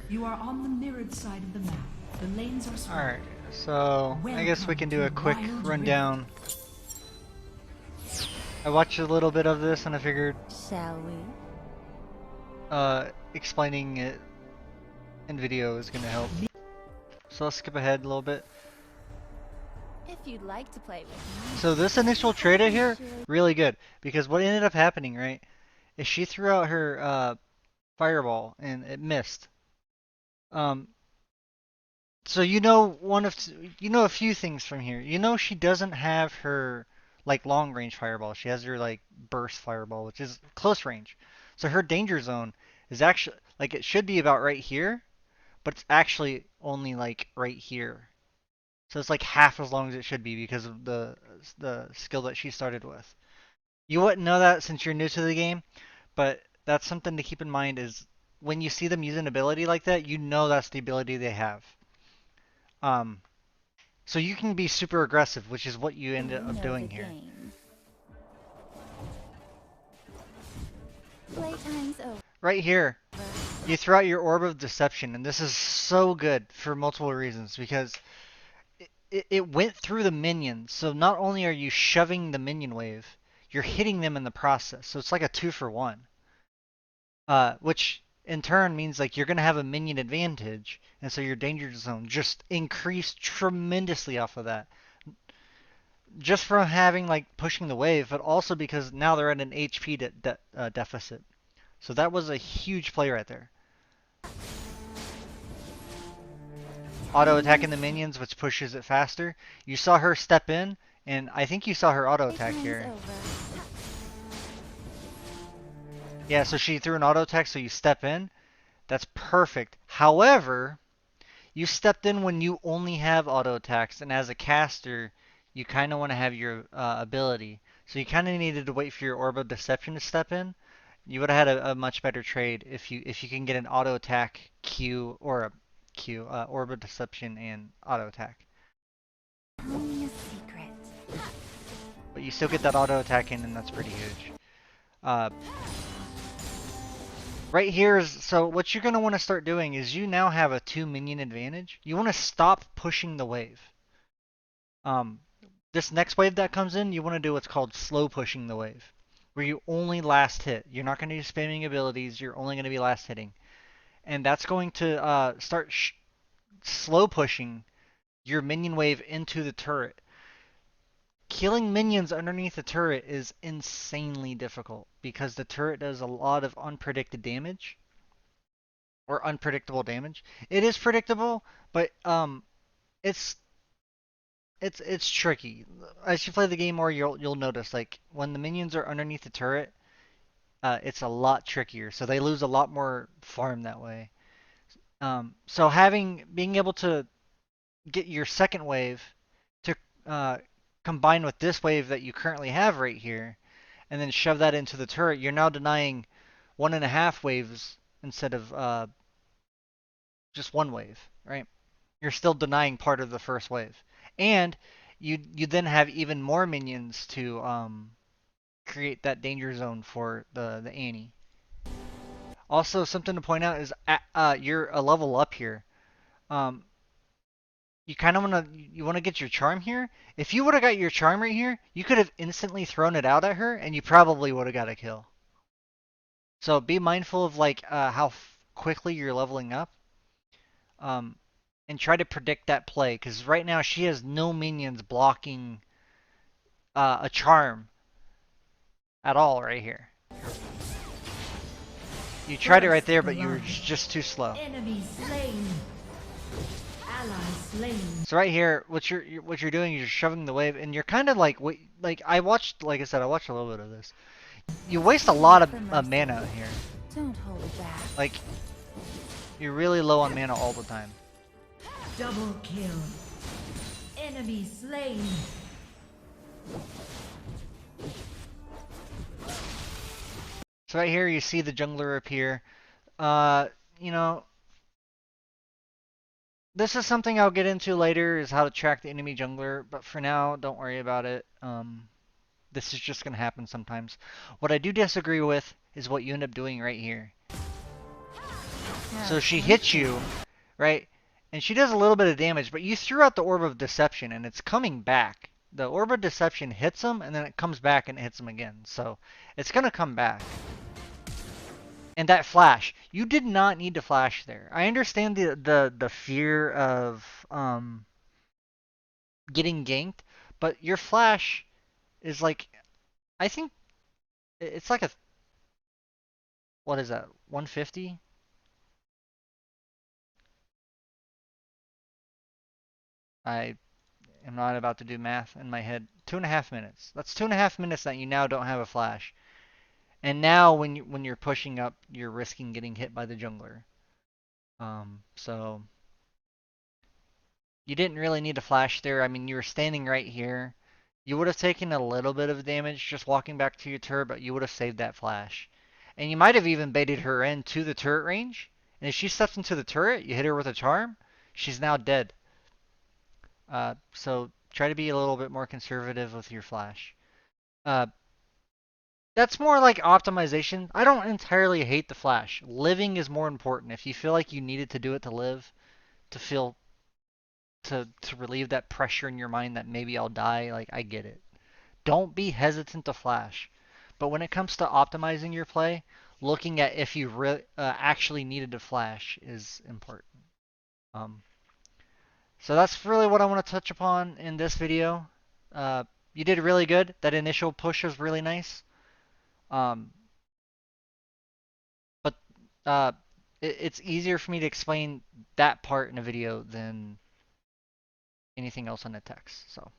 You are on the mirrored side of the map. The lanes are small. Alright, so I guess we can do a quick rundown. I watched a little bit of this and I figured Shall we? explaining it in video is gonna help. So let's skip ahead a little bit. If you'd like to play with me. So this initial trade right here, really good. Because what ended up happening, right, is she threw out her fireball and it missed. So you know a few things from here. You know she doesn't have her like long range fireball. She has her like burst fireball, which is close range. So her danger zone is actually like it should be about right here, but it's actually only like right here. So it's like half as long as it should be because of the skill that she started with. You wouldn't know that since you're new to the game, but that's something to keep in mind is when you see them use an ability like that, you know that's the ability they have. Um, so you can be super aggressive, which is what you ended up doing here. Playtime's over. Right here, you throw out your Orb of Deception, and this is so good for multiple reasons because it went through the minions. So not only are you shoving the minion wave, you're hitting them in the process. So it's like a 2-for-1. Which in turn means like you're gonna have a minion advantage, and so your danger zone just increased tremendously off of that. Just from having like pushing the wave, but also because now they're at an HP deficit. So that was a huge play right there. Auto attacking the minions, which pushes it faster. You saw her step in, and I think you saw her auto attack here. Yeah, so she threw an auto attack, so you step in. That's perfect. However, you stepped in when you only have auto attacks, and as a caster, you kind of want to have your ability. So you kind of needed to wait for your Orb of Deception to step in. You would have had a much better trade if you can get an auto attack Q or a Q Orb of Deception and auto attack. Tell me a secret. But you still get that auto attack in, and that's pretty huge. Right here is, so what you're going to want to start doing is you now have a 2 minion advantage. You want to stop pushing the wave. This next wave that comes in, you want to do what's called slow pushing the wave, where you only last hit. You're not going to be spamming abilities, you're only going to be last hitting. And that's going to start slow pushing your minion wave into the turret. Killing minions underneath the turret is insanely difficult because the turret does a lot of unpredicted damage or unpredictable damage. It is predictable, but it's it's tricky. As you play the game more, you'll notice like when the minions are underneath the turret, it's a lot trickier. So they lose a lot more farm that way. So being able to get your second wave to combine with this wave that you currently have right here, and then shove that into the turret, you're now denying 1.5 waves instead of just one wave, right? You're still denying part of the first wave, and you then have even more minions to create that danger zone for the Annie. Also, something to point out is you're a level up here. Um, you kind of want to get your charm here. If you would have got your charm right here, you could have instantly thrown it out at her, and you probably would have got a kill. So be mindful of like how quickly you're leveling up, and try to predict that play. Because right now she has no minions blocking a charm at all right here. You tried it right there, but you were just too slow. Enemy slain. Ally slain. So right here, what you're doing is you're shoving the wave, and you're kind of like I watched, like I said, I watched a little bit of this. You waste a lot of mana here. Don't hold back. Like you're really low on mana all the time. Double kill. Enemy slain. So right here you see the jungler appear. You know, this is something I'll get into later, is how to track the enemy jungler, but for now, don't worry about it. This is just going to happen sometimes. What I do disagree with is what you end up doing right here. So she hits you, right? And she does a little bit of damage, but you threw out the Orb of Deception and it's coming back. The Orb of Deception hits him and then it comes back and hits him again. So it's going to come back. And that flash, you did not need to flash there. I understand the fear of getting ganked, but your flash is like, I think it's like a, what is that, 150? I am not about to do math in my head. 2.5 minutes. That's 2.5 minutes that you now don't have a flash. And now when you're pushing up, you're risking getting hit by the jungler. So you didn't really need to flash there. I mean, you were standing right here. You would have taken a little bit of damage just walking back to your turret, but you would have saved that flash. And you might have even baited her into the turret range. And if she steps into the turret, you hit her with a charm, she's now dead. So try to be a little bit more conservative with your flash. Uh, that's more like optimization. I don't entirely hate the flash. Living is more important. If you feel like you needed to do it to live, to feel to relieve that pressure in your mind that maybe I'll die, like I get it. Don't be hesitant to flash. But when it comes to optimizing your play, looking at if you actually needed to flash is important. Um, so that's really what I want to touch upon in this video. Uh, you did really good. That initial push was really nice. Um, but uh, it's easier for me to explain that part in a video than anything else on the text. So.